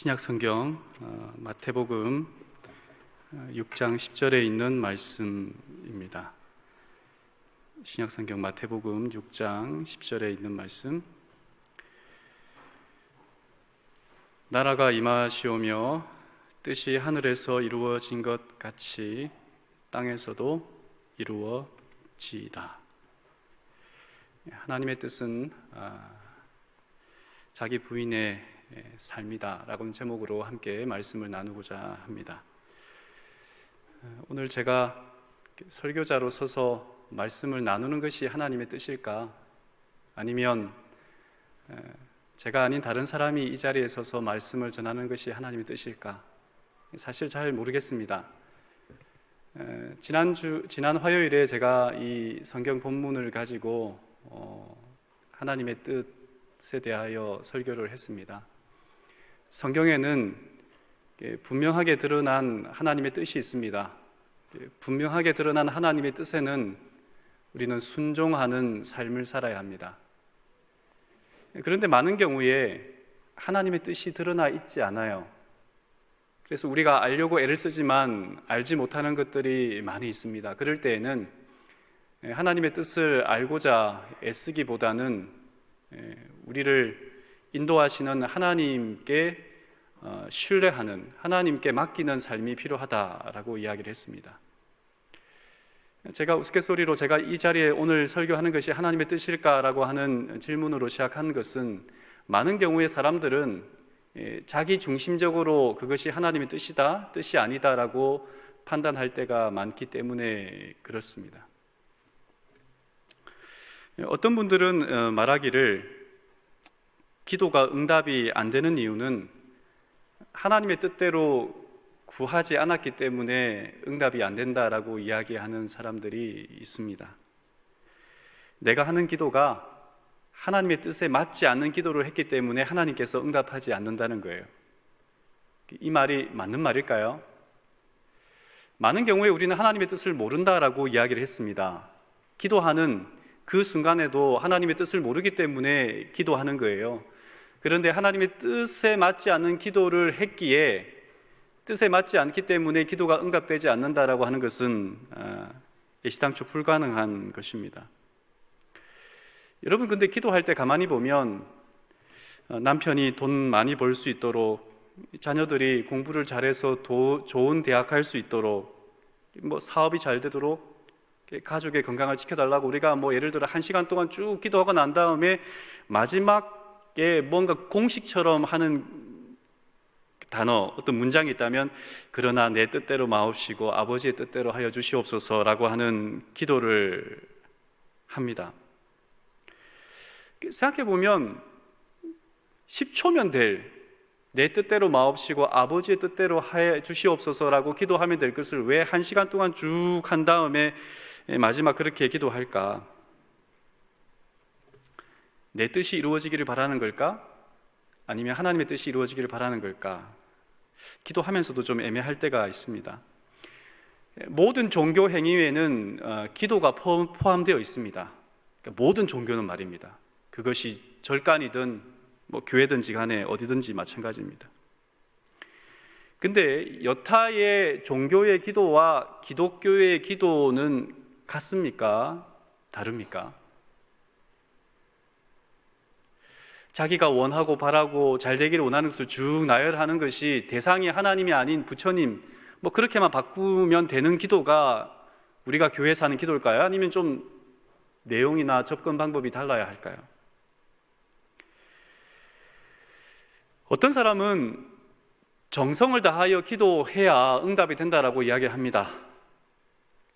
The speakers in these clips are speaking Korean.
신약 성경 마태복음 6장 10절에 있는 말씀입니다. 신약 성경 마태복음 6장 10절에 있는 말씀. 나라가 임하시오며 뜻이 하늘에서 이루어진 것 같이 땅에서도 이루어지이다. 하나님의 뜻은 자기 부인의 삶이다 라는 제목으로 함께 말씀을 나누고자 합니다. 오늘 제가 설교자로 서서 말씀을 나누는 것이 하나님의 뜻일까? 아니면 제가 아닌 다른 사람이 이 자리에 서서 말씀을 전하는 것이 하나님의 뜻일까? 사실 잘 모르겠습니다. 지난 화요일에 제가 이 성경 본문을 가지고 하나님의 뜻에 대하여 설교를 했습니다. 성경에는 분명하게 드러난 하나님의 뜻이 있습니다. 분명하게 드러난 하나님의 뜻에는 우리는 순종하는 삶을 살아야 합니다. 그런데 많은 경우에 하나님의 뜻이 드러나 있지 않아요. 그래서 우리가 알려고 애를 쓰지만 알지 못하는 것들이 많이 있습니다. 그럴 때에는 하나님의 뜻을 알고자 애쓰기보다는 우리를 인도하시는 하나님께 신뢰하는, 하나님께 맡기는 삶이 필요하다라고 이야기를 했습니다. 제가 우스갯소리로 제가 이 자리에 오늘 설교하는 것이 하나님의 뜻일까라고 하는 질문으로 시작한 것은, 많은 경우에 사람들은 자기 중심적으로 그것이 하나님의 뜻이다, 뜻이 아니다라고 판단할 때가 많기 때문에 그렇습니다. 어떤 분들은 말하기를 기도가 응답이 안 되는 이유는 하나님의 뜻대로 구하지 않았기 때문에 응답이 안 된다라고 이야기하는 사람들이 있습니다. 내가 하는 기도가 하나님의 뜻에 맞지 않는 기도를 했기 때문에 하나님께서 응답하지 않는다는 거예요. 이 말이 맞는 말일까요? 많은 경우에 우리는 하나님의 뜻을 모른다라고 이야기를 했습니다. 기도하는 그 순간에도 하나님의 뜻을 모르기 때문에 기도하는 거예요. 그런데 하나님의 뜻에 맞지 않는 기도를 했기에, 뜻에 맞지 않기 때문에 기도가 응답되지 않는다라고 하는 것은 애시당초 불가능한 것입니다. 여러분, 근데 기도할 때 가만히 보면 남편이 돈 많이 벌 수 있도록, 자녀들이 공부를 잘해서 좋은 대학 갈 수 있도록, 사업이 잘 되도록, 가족의 건강을 지켜달라고 우리가 예를 들어 1시간 동안 쭉 기도하고 난 다음에 마지막에 뭔가 공식처럼 하는 단어, 어떤 문장이 있다면, 그러나 내 뜻대로 마옵시고 아버지의 뜻대로 하여 주시옵소서라고 하는 기도를 합니다. 생각해보면 10초면 될 내 뜻대로 마옵시고 아버지의 뜻대로 하여 주시옵소서라고 기도하면 될 것을 왜 1시간 동안 쭉 한 다음에 마지막 그렇게 기도할까? 내 뜻이 이루어지기를 바라는 걸까? 아니면 하나님의 뜻이 이루어지기를 바라는 걸까? 기도하면서도 좀 애매할 때가 있습니다. 모든 종교 행위에는 기도가 포함되어 있습니다. 그러니까 모든 종교는 말입니다. 그것이 절간이든 교회든지 간에 어디든지 마찬가지입니다. 근데 여타의 종교의 기도와 기독교의 기도는 같습니까? 다릅니까? 자기가 원하고 바라고 잘 되기를 원하는 것을 쭉 나열하는 것이 대상이 하나님이 아닌 부처님, 그렇게만 바꾸면 되는 기도가 우리가 교회에서 하는 기도일까요? 아니면 좀 내용이나 접근 방법이 달라야 할까요? 어떤 사람은 정성을 다하여 기도해야 응답이 된다라고 이야기합니다.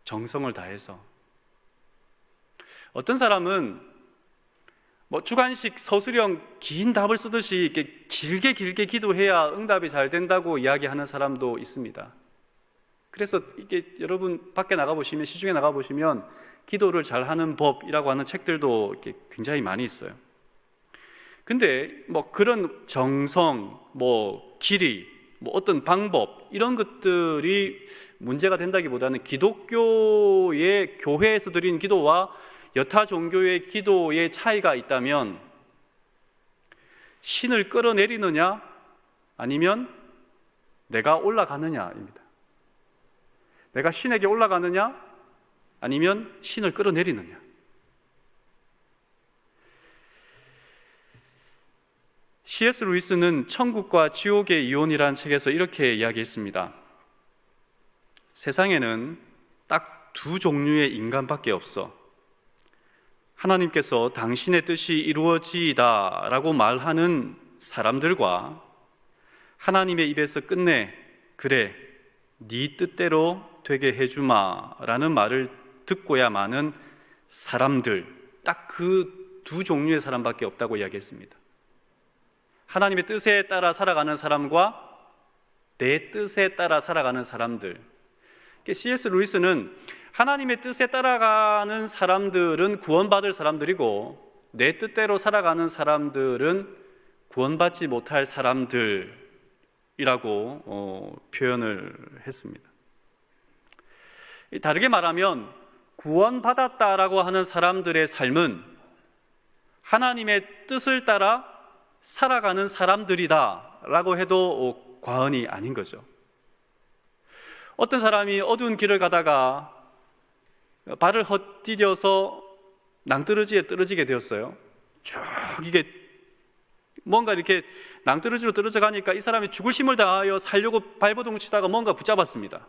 정성을 다해서. 어떤 사람은 주관식 서술형 긴 답을 쓰듯이 이렇게 길게 기도해야 응답이 잘 된다고 이야기하는 사람도 있습니다. 그래서 이게 여러분 밖에 나가보시면, 시중에 나가보시면 기도를 잘하는 법이라고 하는 책들도 이렇게 굉장히 많이 있어요. 근데 그런 정성, 길이, 어떤 방법, 이런 것들이 문제가 된다기보다는 기독교의 교회에서 드리는 기도와 여타 종교의 기도의 차이가 있다면, 신을 끌어내리느냐 아니면 내가 올라가느냐입니다. 내가 신에게 올라가느냐 아니면 신을 끌어내리느냐. C.S. 루이스는 천국과 지옥의 이혼이라는 책에서 이렇게 이야기했습니다. 세상에는 딱 두 종류의 인간밖에 없어. 하나님께서 당신의 뜻이 이루어지이다 라고 말하는 사람들과 하나님의 입에서 끝내 그래 네 뜻대로 되게 해주마 라는 말을 듣고야 마는 사람들, 딱 그 두 종류의 사람밖에 없다고 이야기했습니다. 하나님의 뜻에 따라 살아가는 사람과 내 뜻에 따라 살아가는 사람들. C.S. 루이스는 하나님의 뜻에 따라가는 사람들은 구원받을 사람들이고 내 뜻대로 살아가는 사람들은 구원받지 못할 사람들이라고 표현을 했습니다. 다르게 말하면 구원받았다라고 하는 사람들의 삶은 하나님의 뜻을 따라 살아가는 사람들이다라고 해도 과언이 아닌 거죠. 어떤 사람이 어두운 길을 가다가 발을 헛디뎌서 낭떠러지에 떨어지게 되었어요. 쭉 이게 뭔가 이렇게 낭떠러지로 떨어져 가니까 이 사람이 죽을 힘을 다하여 살려고 발버둥 치다가 뭔가 붙잡았습니다.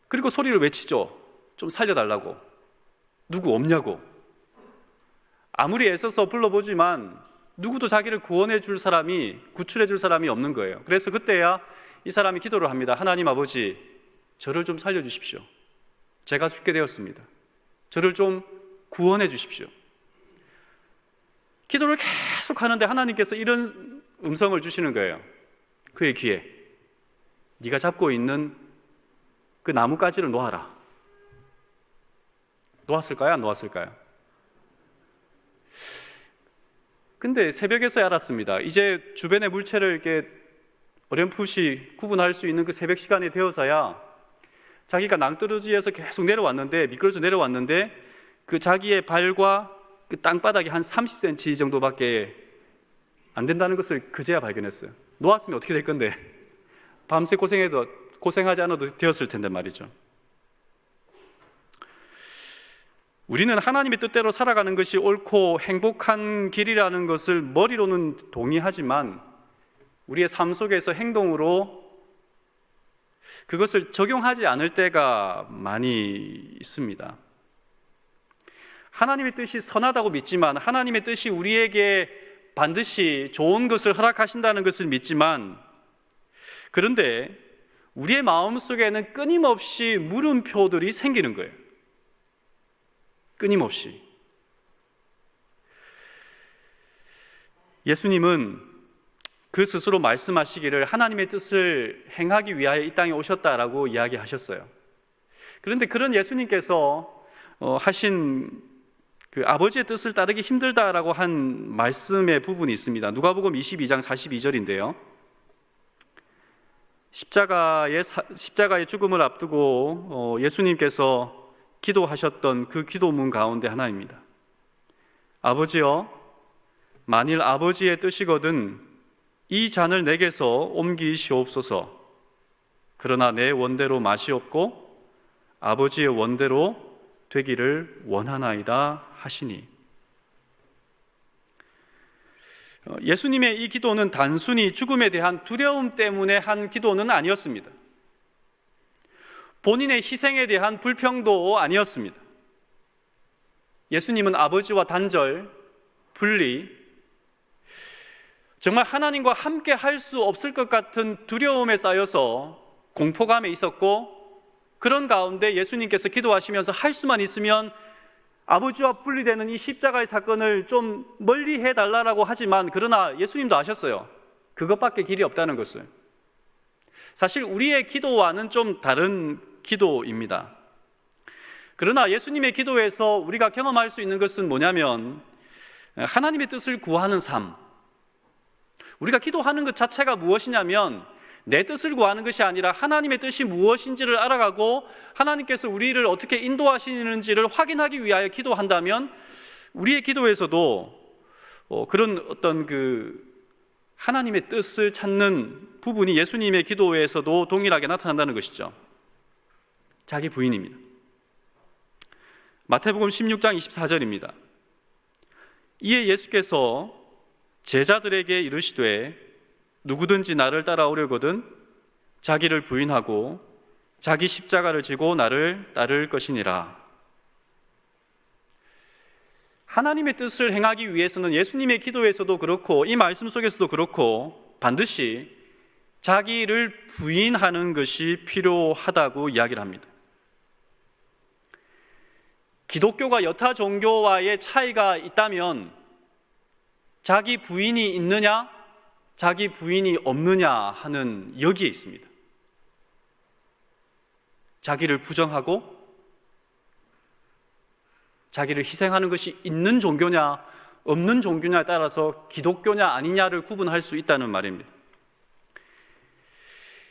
그리고 소리를 외치죠. 좀 살려달라고. 누구 없냐고. 아무리 애써서 불러보지만 누구도 자기를 구원해 줄 사람이, 구출해 줄 사람이 없는 거예요. 그래서 그때야 이 사람이 기도를 합니다. 하나님 아버지, 저를 좀 살려주십시오. 제가 죽게 되었습니다. 저를 좀 구원해 주십시오. 기도를 계속 하는데 하나님께서 이런 음성을 주시는 거예요. 그의 귀에 네가 잡고 있는 그 나뭇가지를 놓아라. 놓았을까요? 안 놓았을까요? 근데 새벽에서야 알았습니다. 이제 주변의 물체를 이렇게 어렴풋이 구분할 수 있는 그 새벽 시간이 되어서야 자기가 낭떠러지에서 계속 내려왔는데, 미끄러져 내려왔는데 그 자기의 발과 그 땅바닥이 한 30cm 정도밖에 안 된다는 것을 그제야 발견했어요. 놓았으면 어떻게 될 건데 밤새 고생하지 않아도 되었을 텐데 말이죠. 우리는 하나님의 뜻대로 살아가는 것이 옳고 행복한 길이라는 것을 머리로는 동의하지만 우리의 삶 속에서 행동으로 그것을 적용하지 않을 때가 많이 있습니다. 하나님의 뜻이 선하다고 믿지만, 하나님의 뜻이 우리에게 반드시 좋은 것을 허락하신다는 것을 믿지만, 그런데 우리의 마음속에는 끊임없이 물음표들이 생기는 거예요. 끊임없이. 예수님은 그 스스로 말씀하시기를 하나님의 뜻을 행하기 위하여 이 땅에 오셨다라고 이야기하셨어요. 그런데 그런 예수님께서 하신 그 아버지의 뜻을 따르기 힘들다라고 한 말씀의 부분이 있습니다. 누가복음 22장 42절인데요. 십자가의 죽음을 앞두고 예수님께서 기도하셨던 그 기도문 가운데 하나입니다. 아버지여, 만일 아버지의 뜻이거든 이 잔을 내게서 옮기시옵소서. 그러나 내 원대로 마시옵고 아버지의 원대로 되기를 원하나이다 하시니. 예수님의 이 기도는 단순히 죽음에 대한 두려움 때문에 한 기도는 아니었습니다. 본인의 희생에 대한 불평도 아니었습니다. 예수님은 아버지와 단절, 분리, 정말 하나님과 함께 할 수 없을 것 같은 두려움에 쌓여서 공포감에 있었고, 그런 가운데 예수님께서 기도하시면서 할 수만 있으면 아버지와 분리되는 이 십자가의 사건을 좀 멀리 해달라고 하지만, 그러나 예수님도 아셨어요. 그것밖에 길이 없다는 것을. 사실 우리의 기도와는 좀 다른 기도입니다. 그러나 예수님의 기도에서 우리가 경험할 수 있는 것은 뭐냐면 하나님의 뜻을 구하는 삶. 우리가 기도하는 것 자체가 무엇이냐면 내 뜻을 구하는 것이 아니라 하나님의 뜻이 무엇인지를 알아가고 하나님께서 우리를 어떻게 인도하시는지를 확인하기 위하여 기도한다면 우리의 기도에서도 그런 어떤 하나님의 뜻을 찾는 부분이 예수님의 기도에서도 동일하게 나타난다는 것이죠. 자기 부인입니다. 마태복음 16장 24절입니다. 이에 예수께서 제자들에게 이르시되 누구든지 나를 따라오려거든 자기를 부인하고 자기 십자가를 지고 나를 따를 것이니라. 하나님의 뜻을 행하기 위해서는 예수님의 기도에서도 그렇고 이 말씀 속에서도 그렇고 반드시 자기를 부인하는 것이 필요하다고 이야기를 합니다. 기독교가 여타 종교와의 차이가 있다면 자기 부인이 있느냐, 자기 부인이 없느냐 하는 여기에 있습니다. 자기를 부정하고 자기를 희생하는 것이 있는 종교냐 없는 종교냐에 따라서 기독교냐 아니냐를 구분할 수 있다는 말입니다.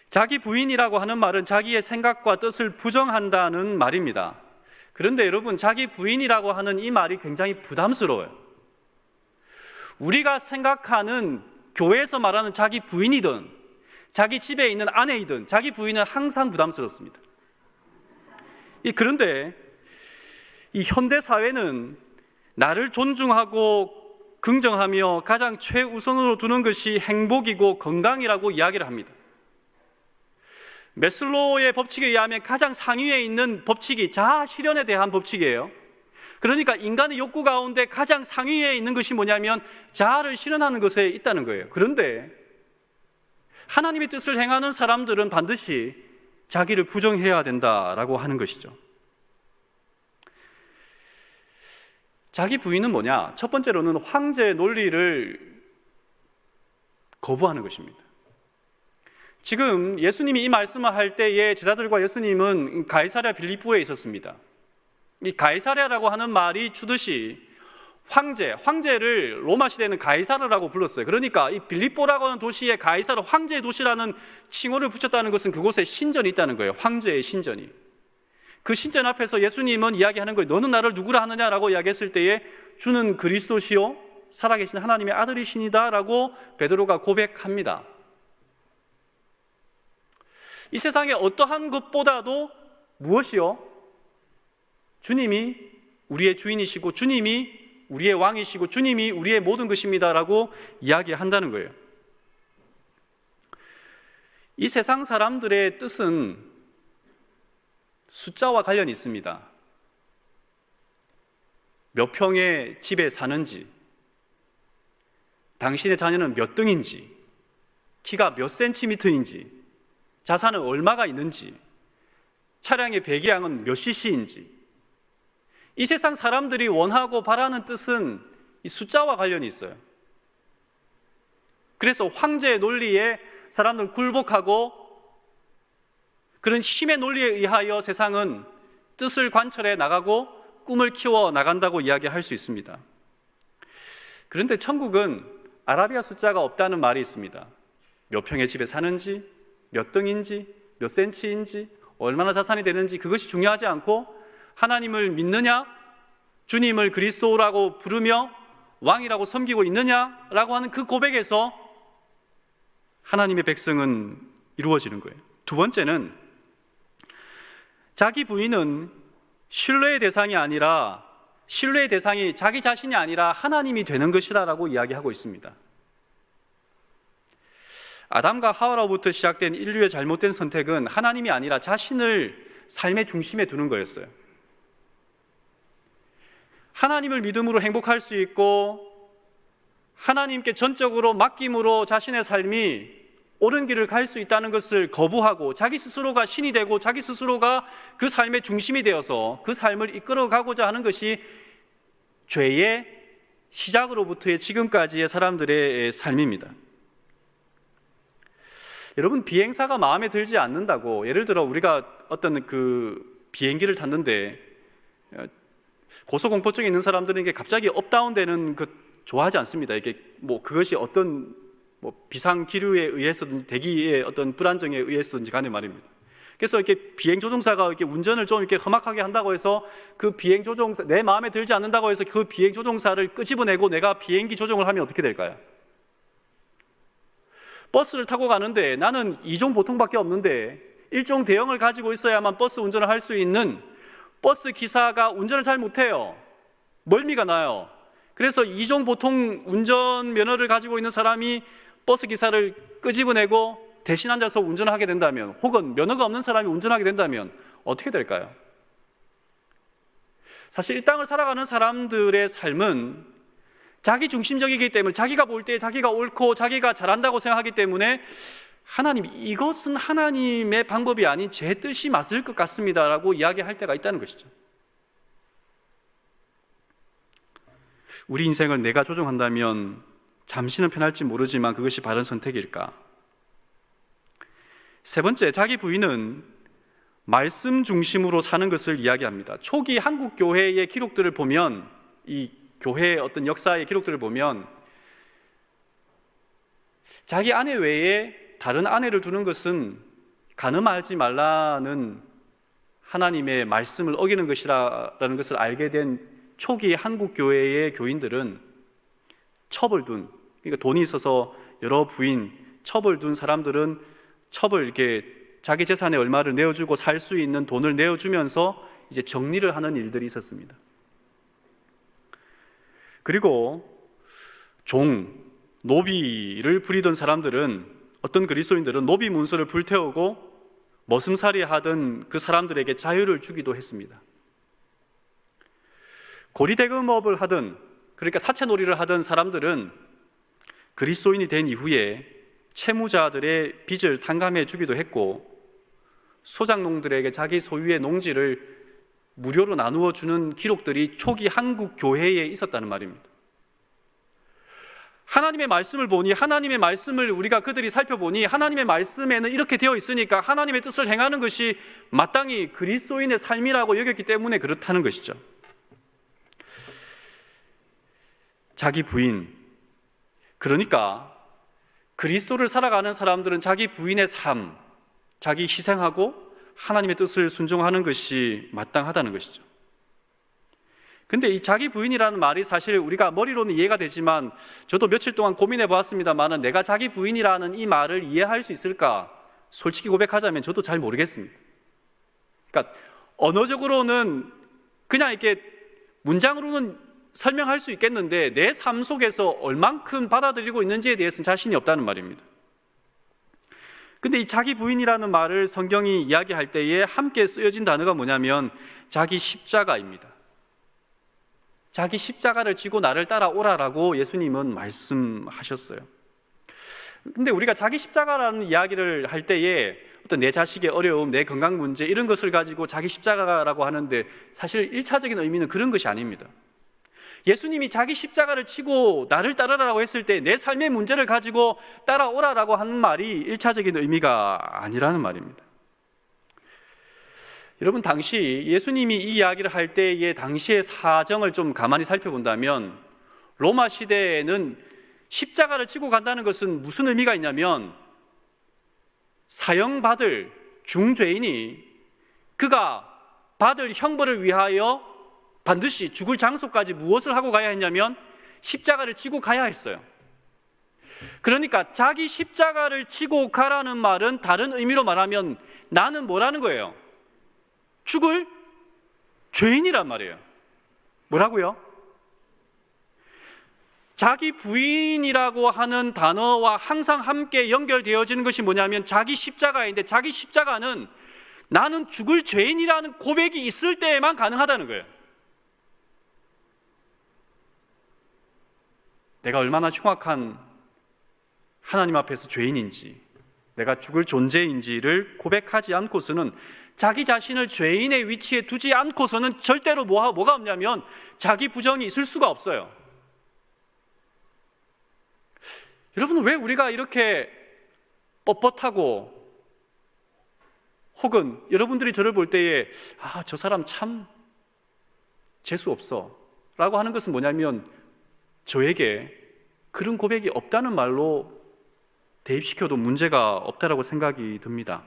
자기 부인이라고 하는 말은 자기의 생각과 뜻을 부정한다는 말입니다. 그런데 여러분, 자기 부인이라고 하는 이 말이 굉장히 부담스러워요. 우리가 생각하는 교회에서 말하는 자기 부인이든 자기 집에 있는 아내이든 자기 부인은 항상 부담스럽습니다. 그런데 이 현대 사회는 나를 존중하고 긍정하며 가장 최우선으로 두는 것이 행복이고 건강이라고 이야기를 합니다. 매슬로우의 법칙에 의하면 가장 상위에 있는 법칙이 자아 실현에 대한 법칙이에요. 그러니까 인간의 욕구 가운데 가장 상위에 있는 것이 뭐냐면 자아를 실현하는 것에 있다는 거예요. 그런데 하나님의 뜻을 행하는 사람들은 반드시 자기를 부정해야 된다라고 하는 것이죠. 자기 부인은 뭐냐? 첫 번째로는 황제 논리를 거부하는 것입니다. 지금 예수님이 이 말씀을 할 때에 제자들과 예수님은 가이사랴 빌립보에 있었습니다. 이 가이사랴라고 하는 말이 주듯이 황제를 로마 시대에는 가이사르라고 불렀어요. 그러니까 이 빌립보라고 하는 도시에 가이사르 황제의 도시라는 칭호를 붙였다는 것은 그곳에 신전이 있다는 거예요. 황제의 신전이. 그 신전 앞에서 예수님은 이야기하는 거예요. 너는 나를 누구라 하느냐라고 이야기했을 때에 주는 그리스도시요 살아계신 하나님의 아들이시니다 라고 베드로가 고백합니다. 이 세상에 어떠한 것보다도 무엇이요? 주님이 우리의 주인이시고 주님이 우리의 왕이시고 주님이 우리의 모든 것입니다 라고 이야기한다는 거예요. 이 세상 사람들의 뜻은 숫자와 관련이 있습니다. 몇 평의 집에 사는지, 당신의 자녀는 몇 등인지, 키가 몇 센티미터인지, 자산은 얼마가 있는지, 차량의 배기량은 몇 cc인지, 이 세상 사람들이 원하고 바라는 뜻은 이 숫자와 관련이 있어요. 그래서 황제의 논리에 사람들은 굴복하고 그런 힘의 논리에 의하여 세상은 뜻을 관철해 나가고 꿈을 키워 나간다고 이야기할 수 있습니다. 그런데 천국은 아라비아 숫자가 없다는 말이 있습니다. 몇 평의 집에 사는지, 몇 등인지, 몇 센치인지, 얼마나 자산이 되는지 그것이 중요하지 않고 하나님을 믿느냐, 주님을 그리스도라고 부르며 왕이라고 섬기고 있느냐라고 하는 그 고백에서 하나님의 백성은 이루어지는 거예요. 두 번째는 자기 부인은 신뢰의 대상이 아니라 신뢰의 대상이 자기 자신이 아니라 하나님이 되는 것이다라고 이야기하고 있습니다. 아담과 하와로부터 시작된 인류의 잘못된 선택은 하나님이 아니라 자신을 삶의 중심에 두는 거였어요. 하나님을 믿음으로 행복할 수 있고 하나님께 전적으로 맡김으로 자신의 삶이 옳은 길을 갈 수 있다는 것을 거부하고 자기 스스로가 신이 되고 자기 스스로가 그 삶의 중심이 되어서 그 삶을 이끌어가고자 하는 것이 죄의 시작으로부터의 지금까지의 사람들의 삶입니다. 여러분, 비행사가 마음에 들지 않는다고, 예를 들어 우리가 어떤 비행기를 탔는데 고소공포증이 있는 들은 이게 갑자기 업다운 되는 좋아하지 않습니다. 이게 그것이 어떤 비상 기류에 의해서든지 대기의 어떤 불안정에 의해서든지 간에 말입니다. 그래서 이렇게 비행조종사가 이렇게 운전을 좀 이렇게 험악하게 한다고 해서 그 비행조종사, 내 마음에 들지 않는다고 해서 그 비행조종사를 끄집어내고 내가 비행기 조종을 하면 어떻게 될까요? 버스를 타고 가는데 나는 2종 보통밖에 없는데 1종 대형을 가지고 있어야만 버스 운전을 할 수 있는 버스 기사가 운전을 잘 못해요. 멀미가 나요. 그래서 2종 보통 운전 면허를 가지고 있는 사람이 버스 기사를 끄집어내고 대신 앉아서 운전을 하게 된다면, 혹은 면허가 없는 사람이 운전하게 된다면 어떻게 될까요? 사실 이 땅을 살아가는 사람들의 삶은 자기 중심적이기 때문에, 자기가 볼 때 자기가 옳고 자기가 잘한다고 생각하기 때문에 하나님, 이것은 하나님의 방법이 아닌 제 뜻이 맞을 것 같습니다 라고 이야기할 때가 있다는 것이죠. 우리 인생을 내가 조종한다면 잠시는 편할지 모르지만 그것이 바른 선택일까? 세 번째, 자기 부인은 말씀 중심으로 사는 것을 이야기합니다. 초기 한국 교회의 기록들을 보면, 이 교회의 어떤 역사의 기록들을 보면 자기 아내 외에 다른 아내를 두는 것은 간음하지 말라는 하나님의 말씀을 어기는 것이라는 것을 알게 된 초기 한국 교회의 교인들은 첩을 둔, 그러니까 돈이 있어서 여러 부인, 첩을 둔 사람들은 첩을 이렇게 자기 재산의 얼마를 내어주고 살 수 있는 돈을 내어주면서 이제 정리를 하는 일들이 있었습니다. 그리고 노비를 부리던 사람들은, 어떤 그리스도인들은 노비 문서를 불태우고 머슴살이 하던 그 사람들에게 자유를 주기도 했습니다. 고리대금업을 하던, 그러니까 사채놀이를 하던 사람들은 그리스도인이 된 이후에 채무자들의 빚을 탕감해 주기도 했고, 소작농들에게 자기 소유의 농지를 무료로 나누어 주는 기록들이 초기 한국 교회에 있었다는 말입니다. 하나님의 말씀을 보니, 하나님의 말씀을 우리가 그들이 살펴보니 하나님의 말씀에는 이렇게 되어 있으니까 하나님의 뜻을 행하는 것이 마땅히 그리스도인의 삶이라고 여겼기 때문에 그렇다는 것이죠. 자기 부인, 그러니까 그리스도를 살아가는 사람들은 자기 부인의 삶, 자기 희생하고 하나님의 뜻을 순종하는 것이 마땅하다는 것이죠. 근데 이 자기 부인이라는 말이 사실 우리가 머리로는 이해가 되지만, 저도 며칠 동안 고민해 보았습니다만 내가 자기 부인이라는 이 말을 이해할 수 있을까? 솔직히 고백하자면 저도 잘 모르겠습니다. 그러니까 언어적으로는 그냥 이렇게 문장으로는 설명할 수 있겠는데 내 삶 속에서 얼만큼 받아들이고 있는지에 대해서는 자신이 없다는 말입니다. 근데 이 자기 부인이라는 말을 성경이 이야기할 때에 함께 쓰여진 단어가 뭐냐면 자기 십자가입니다. 자기 십자가를 지고 나를 따라오라라고 예수님은 말씀하셨어요. 근데 우리가 자기 십자가라는 이야기를 할 때에 어떤 내 자식의 어려움, 내 건강 문제 이런 것을 가지고 자기 십자가라고 하는데 사실 1차적인 의미는 그런 것이 아닙니다. 예수님이 자기 십자가를 치고 나를 따르라고 했을 때 내 삶의 문제를 가지고 따라오라라고 하는 말이 1차적인 의미가 아니라는 말입니다. 여러분, 당시 예수님이 이 이야기를 할 때의 당시의 사정을 좀 가만히 살펴본다면 로마 시대에는 십자가를 지고 간다는 것은 무슨 의미가 있냐면 사형받을 중죄인이 그가 받을 형벌을 위하여 반드시 죽을 장소까지 무엇을 하고 가야 했냐면 십자가를 지고 가야 했어요. 그러니까 자기 십자가를 지고 가라는 말은 다른 의미로 말하면 나는 뭐라는 거예요? 죽을 죄인이란 말이에요. 뭐라고요? 자기 부인이라고 하는 단어와 항상 함께 연결되어지는 것이 뭐냐면 자기 십자가인데, 자기 십자가는 나는 죽을 죄인이라는 고백이 있을 때에만 가능하다는 거예요. 내가 얼마나 흉악한 하나님 앞에서 죄인인지, 내가 죽을 존재인지를 고백하지 않고서는, 자기 자신을 죄인의 위치에 두지 않고서는 절대로 뭐가 없냐면 자기 부정이 있을 수가 없어요. 여러분은 왜 우리가 이렇게 뻣뻣하고, 혹은 여러분들이 저를 볼 때에 저 사람 참 재수 없어 라고 하는 것은 뭐냐면 저에게 그런 고백이 없다는 말로 대입시켜도 문제가 없다라고 생각이 듭니다.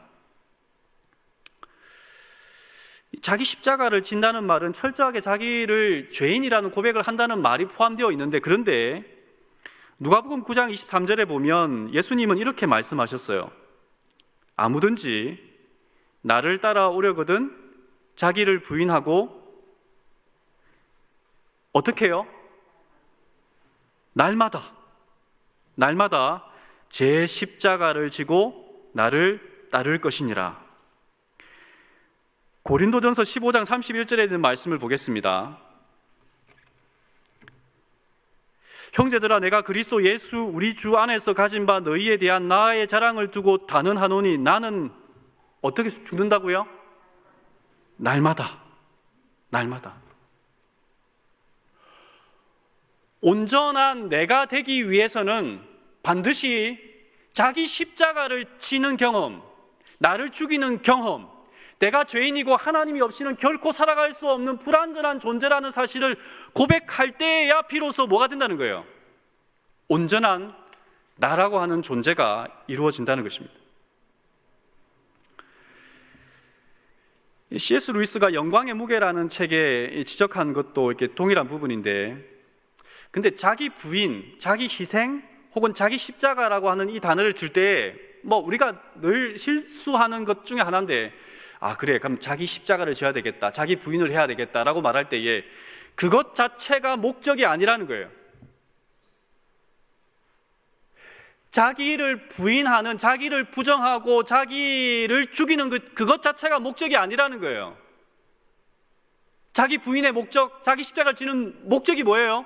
자기 십자가를 진다는 말은 철저하게 자기를 죄인이라는 고백을 한다는 말이 포함되어 있는데, 그런데 누가복음 9장 23절에 보면 예수님은 이렇게 말씀하셨어요. 아무든지 나를 따라오려거든 자기를 부인하고 어떻게 해요? 날마다 제 십자가를 지고 나를 따를 것이니라. 고린도전서 15장 31절에 있는 말씀을 보겠습니다. 형제들아, 내가 그리스도 예수 우리 주 안에서 가진 바 너희에 대한 나의 자랑을 두고 단언하노니 나는 어떻게 죽는다고요? 날마다. 온전한 내가 되기 위해서는 반드시 자기 십자가를 지는 경험, 나를 죽이는 경험, 내가 죄인이고 하나님이 없이는 결코 살아갈 수 없는 불완전한 존재라는 사실을 고백할 때에야 비로소 뭐가 된다는 거예요? 온전한 나라고 하는 존재가 이루어진다는 것입니다. C.S. 루이스가 영광의 무게라는 책에 지적한 것도 이렇게 동일한 부분인데, 근데 자기 부인, 자기 희생 혹은 자기 십자가라고 하는 이 단어를 들 때 우리가 늘 실수하는 것 중에 하나인데, 그래, 그럼 자기 십자가를 져야 되겠다, 자기 부인을 해야 되겠다라고 말할 때에 그것 자체가 목적이 아니라는 거예요. 자기를 부인하는, 자기를 부정하고 자기를 죽이는 그것 자체가 목적이 아니라는 거예요. 자기 부인의 목적, 자기 십자가를 지는 목적이 뭐예요?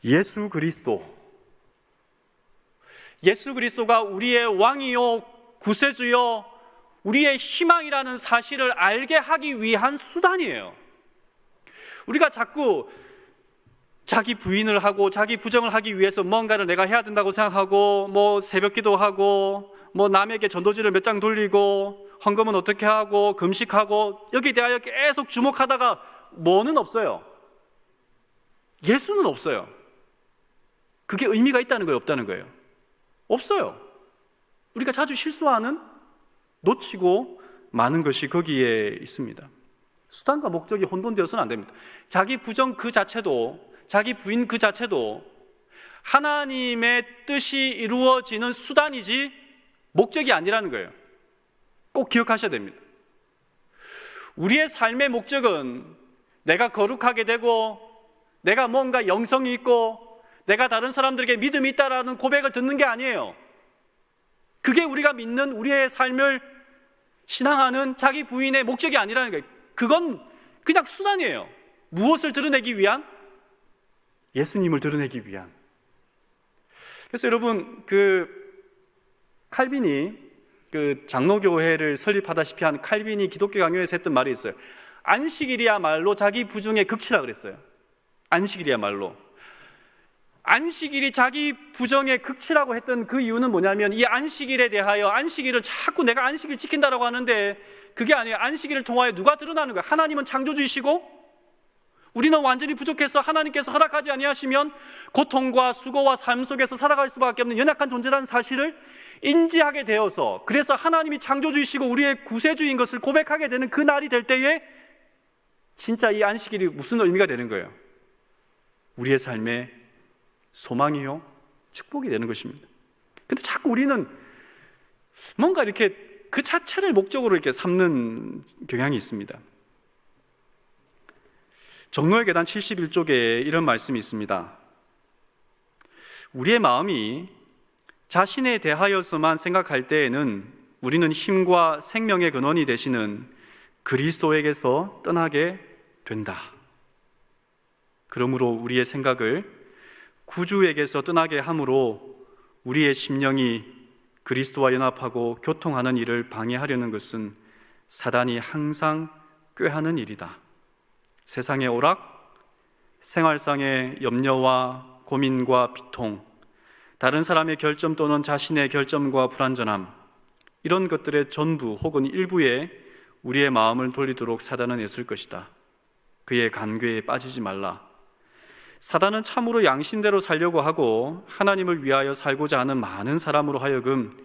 예수 그리스도가 우리의 왕이요 구세주요 우리의 희망이라는 사실을 알게 하기 위한 수단이에요. 우리가 자꾸 자기 부인을 하고 자기 부정을 하기 위해서 뭔가를 내가 해야 된다고 생각하고 새벽기도 하고 남에게 전도지를 몇 장 돌리고 헌금은 어떻게 하고 금식하고 여기에 대하여 계속 주목하다가 뭐는 없어요? 예수는 없어요. 그게 의미가 있다는 거예요, 없다는 거예요? 없어요. 우리가 자주 실수하는, 놓치고 많은 것이 거기에 있습니다. 수단과 목적이 혼돈되어서는 안 됩니다. 자기 부정 그 자체도, 자기 부인 그 자체도 하나님의 뜻이 이루어지는 수단이지 목적이 아니라는 거예요. 꼭 기억하셔야 됩니다. 우리의 삶의 목적은 내가 거룩하게 되고 내가 뭔가 영성이 있고 내가 다른 사람들에게 믿음이 있다라는 고백을 듣는 게 아니에요. 그게 우리가 믿는 우리의 삶을 신앙하는 자기 부인의 목적이 아니라는 거예요. 그건 그냥 수단이에요. 무엇을 드러내기 위한? 예수님을 드러내기 위한. 그래서 여러분, 칼빈이 장로교회를 설립하다시피 한 칼빈이 기독교 강요에서 했던 말이 있어요. 안식일이야말로 자기 부정의 극치라 그랬어요. 안식일이야말로. 안식일이 자기 부정의 극치라고 했던 그 이유는 뭐냐면, 이 안식일에 대하여 안식일을 자꾸 내가 안식일 지킨다라고 하는데 그게 아니에요. 안식일을 통하여 누가 드러나는 거예요? 하나님은 창조주이시고 우리는 완전히 부족해서 하나님께서 허락하지 아니하시면 고통과 수고와 삶 속에서 살아갈 수밖에 없는 연약한 존재라는 사실을 인지하게 되어서, 그래서 하나님이 창조주이시고 우리의 구세주인 것을 고백하게 되는 그 날이 될 때에 진짜 이 안식일이 무슨 의미가 되는 거예요? 우리의 삶의 소망이요, 축복이 되는 것입니다. 근데 자꾸 우리는 뭔가 이렇게 그 자체를 목적으로 이렇게 삼는 경향이 있습니다. 정로의 계단 71쪽에 이런 말씀이 있습니다. 우리의 마음이 자신에 대하여서만 생각할 때에는 우리는 힘과 생명의 근원이 되시는 그리스도에게서 떠나게 된다. 그러므로 우리의 생각을 구주에게서 떠나게 함으로 우리의 심령이 그리스도와 연합하고 교통하는 일을 방해하려는 것은 사단이 항상 꾀하는 일이다. 세상의 오락, 생활상의 염려와 고민과 비통, 다른 사람의 결점 또는 자신의 결점과 불완전함, 이런 것들의 전부 혹은 일부에 우리의 마음을 돌리도록 사단은 애쓸 것이다. 그의 간궤에 빠지지 말라. 사단은 참으로 양심대로 살려고 하고 하나님을 위하여 살고자 하는 많은 사람으로 하여금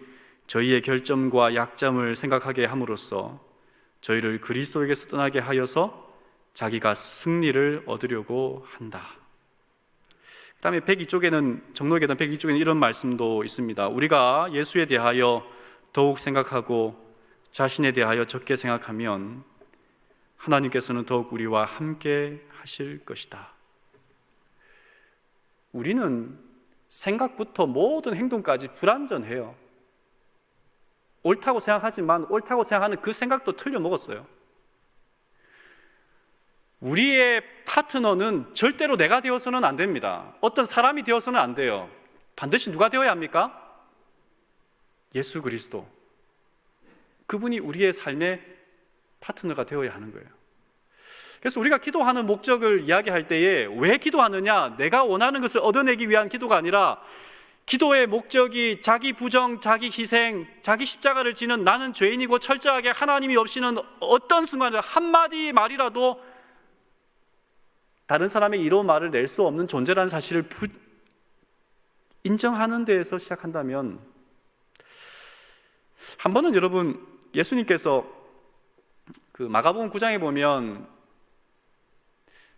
저희의 결점과 약점을 생각하게 함으로써 저희를 그리스도에게서 떠나게 하여서 자기가 승리를 얻으려고 한다. 그 다음에 102쪽에는, 정로계단 102쪽에는 이런 말씀도 있습니다. 우리가 예수에 대하여 더욱 생각하고 자신에 대하여 적게 생각하면 하나님께서는 더욱 우리와 함께 하실 것이다. 우리는 생각부터 모든 행동까지 불완전해요. 옳다고 생각하지만 옳다고 생각하는 그 생각도 틀려 먹었어요. 우리의 파트너는 절대로 내가 되어서는 안 됩니다. 어떤 사람이 되어서는 안 돼요. 반드시 누가 되어야 합니까? 예수 그리스도. 그분이 우리의 삶의 파트너가 되어야 하는 거예요. 그래서 우리가 기도하는 목적을 이야기할 때에 왜 기도하느냐, 내가 원하는 것을 얻어내기 위한 기도가 아니라 기도의 목적이 자기 부정, 자기 희생, 자기 십자가를 지는 나는 죄인이고 철저하게 하나님이 없이는 어떤 순간에 한마디 말이라도 다른 사람의 이로운 말을 낼 수 없는 존재라는 사실을 인정하는 데에서 시작한다면, 한 번은 여러분, 예수님께서 그 마가복음 9장에 보면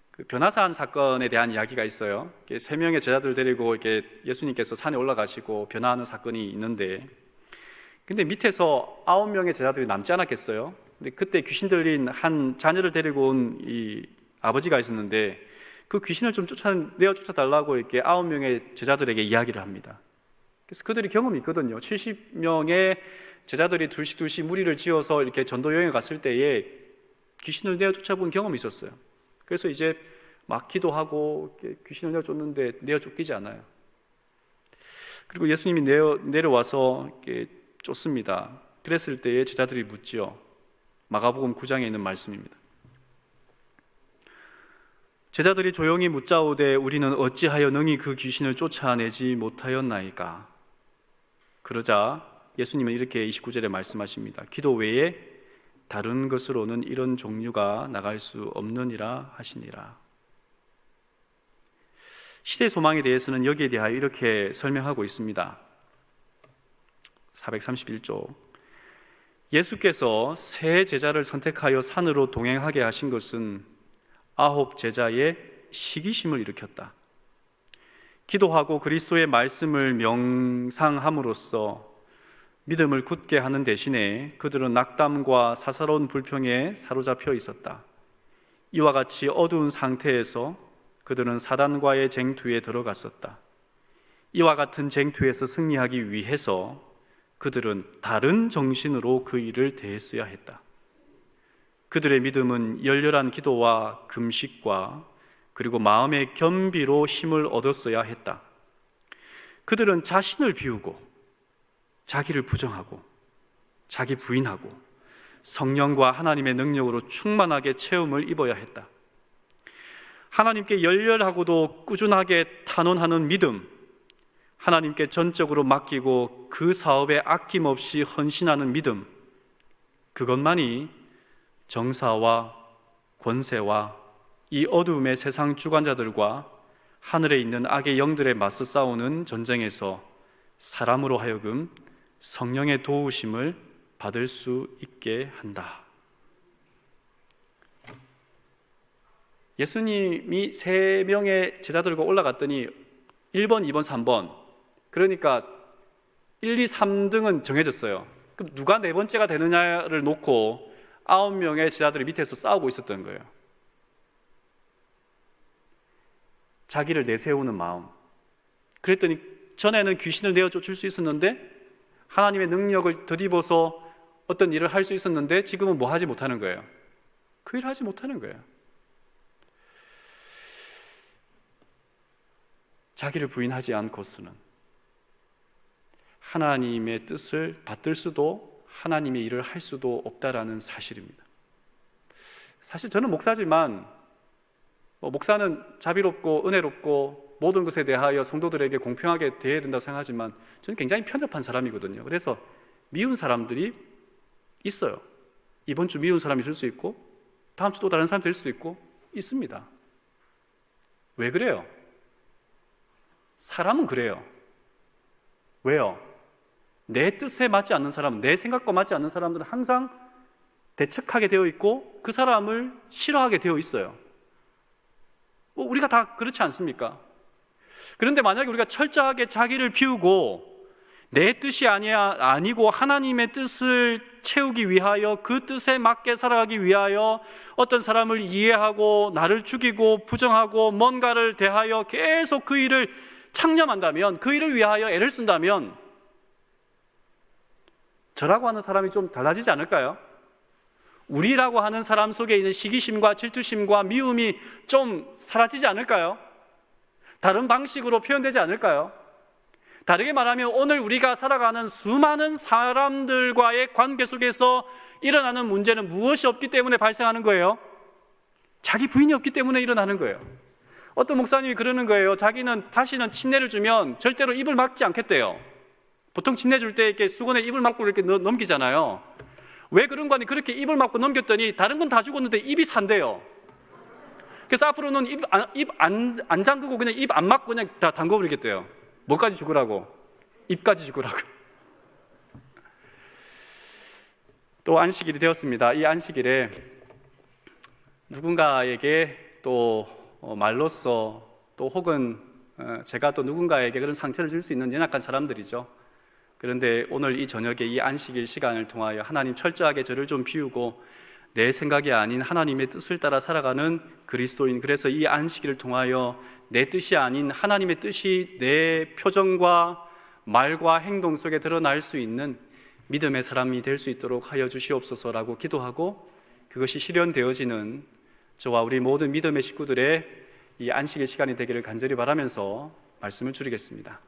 그 변화산 사건에 대한 이야기가 있어요. 3명의 제자들 데리고 이렇게 예수님께서 산에 올라가시고 변화하는 사건이 있는데, 근데 밑에서 9명의 제자들이 남지 않았겠어요? 근데 그때 귀신 들린 한 자녀를 데리고 온 이 아버지가 있었는데, 그 귀신을 좀 내어 쫓아달라고 이렇게 9명의 제자들에게 이야기를 합니다. 그래서 그들이 경험이 있거든요. 70명의 제자들이 둘씩 무리를 지어서 이렇게 전도 여행을 갔을 때에 귀신을 내어 쫓아본 경험이 있었어요. 그래서 이제 막 기도하고 귀신을 내어 쫓는데 내어 쫓기지 않아요. 그리고 예수님이 내려와서 쫓습니다. 그랬을 때에 제자들이 묻지요. 마가복음 9장에 있는 말씀입니다. 제자들이 조용히 묻자오되 우리는 어찌하여 능히 그 귀신을 쫓아내지 못하였나이까. 그러자 예수님은 이렇게 29절에 말씀하십니다. 기도 외에 다른 것으로는 이런 종류가 나갈 수 없느니라 하시니라. 시대 소망에 대해서는 여기에 대하여 이렇게 설명하고 있습니다. 431조. 예수께서 세 제자를 선택하여 산으로 동행하게 하신 것은 9 제자의 시기심을 일으켰다. 기도하고 그리스도의 말씀을 명상함으로써 믿음을 굳게 하는 대신에 그들은 낙담과 사사로운 불평에 사로잡혀 있었다. 이와 같이 어두운 상태에서 그들은 사단과의 쟁투에 들어갔었다. 이와 같은 쟁투에서 승리하기 위해서 그들은 다른 정신으로 그 일을 대했어야 했다. 그들의 믿음은 열렬한 기도와 금식과 그리고 마음의 겸비로 힘을 얻었어야 했다. 그들은 자신을 비우고 자기를 부정하고 자기 부인하고 성령과 하나님의 능력으로 충만하게 체험을 입어야 했다. 하나님께 열렬하고도 꾸준하게 탄원하는 믿음, 하나님께 전적으로 맡기고 그 사업에 아낌없이 헌신하는 믿음, 그것만이 정사와 권세와 이 어두움의 세상 주관자들과 하늘에 있는 악의 영들에 맞서 싸우는 전쟁에서 사람으로 하여금 성령의 도우심을 받을 수 있게 한다. 예수님이 3명의 제자들과 올라갔더니 1번, 2번, 3번, 그러니까 1, 2, 3등은 정해졌어요. 그럼 누가 4번째가 되느냐를 놓고 9명의 제자들이 밑에서 싸우고 있었던 거예요. 자기를 내세우는 마음. 그랬더니 전에는 귀신을 내어 쫓을 수 있었는데 하나님의 능력을 덧입어서 어떤 일을 할 수 있었는데 지금은 뭐 하지 못하는 거예요? 그 일을 하지 못하는 거예요. 자기를 부인하지 않고서는 하나님의 뜻을 받들 수도 하나님의 일을 할 수도 없다라는 사실입니다. 사실 저는 목사지만 목사는 자비롭고 은혜롭고 모든 것에 대하여 성도들에게 공평하게 대해야 된다고 생각하지만 저는 굉장히 편협한 사람이거든요. 그래서 미운 사람들이 있어요. 이번 주 미운 사람이 있을 수 있고 다음 주 또 다른 사람이 될 수도 있고 있습니다. 왜 그래요? 사람은 그래요. 왜요? 내 뜻에 맞지 않는 사람, 내 생각과 맞지 않는 사람들은 항상 대척하게 되어 있고 그 사람을 싫어하게 되어 있어요. 우리가 다 그렇지 않습니까? 그런데 만약에 우리가 철저하게 자기를 비우고 내 뜻이 아니고 하나님의 뜻을 채우기 위하여 그 뜻에 맞게 살아가기 위하여 어떤 사람을 이해하고 나를 죽이고 부정하고 뭔가를 대하여 계속 그 일을 창념한다면, 그 일을 위하여 애를 쓴다면 저라고 하는 사람이 좀 달라지지 않을까요? 우리라고 하는 사람 속에 있는 시기심과 질투심과 미움이 좀 사라지지 않을까요? 다른 방식으로 표현되지 않을까요? 다르게 말하면 오늘 우리가 살아가는 수많은 사람들과의 관계 속에서 일어나는 문제는 무엇이 없기 때문에 발생하는 거예요? 자기 부인이 없기 때문에 일어나는 거예요. 어떤 목사님이 그러는 거예요. 자기는 다시는 침례를 주면 절대로 입을 막지 않겠대요. 보통 침례 줄 때 이렇게 수건에 입을 막고 이렇게 넘기잖아요. 왜 그런 거 아니? 그렇게 입을 막고 넘겼더니 다른 건 다 죽었는데 입이 산대요. 그래서 앞으로는 입 안 잠그고 그냥 입 안 막고 그냥 다 담궈버리겠대요. 뭐까지 죽으라고? 입까지 죽으라고. 또 안식일이 되었습니다. 이 안식일에 누군가에게 또 말로써 또 혹은 제가 또 누군가에게 그런 상처를 줄 수 있는 연약한 사람들이죠. 그런데 오늘 이 저녁에 이 안식일 시간을 통하여 하나님 철저하게 저를 좀 비우고 내 생각이 아닌 하나님의 뜻을 따라 살아가는 그리스도인, 그래서 이 안식일을 통하여 내 뜻이 아닌 하나님의 뜻이 내 표정과 말과 행동 속에 드러날 수 있는 믿음의 사람이 될 수 있도록 하여 주시옵소서라고 기도하고, 그것이 실현되어지는 저와 우리 모든 믿음의 식구들의 이 안식일 시간이 되기를 간절히 바라면서 말씀을 줄이겠습니다.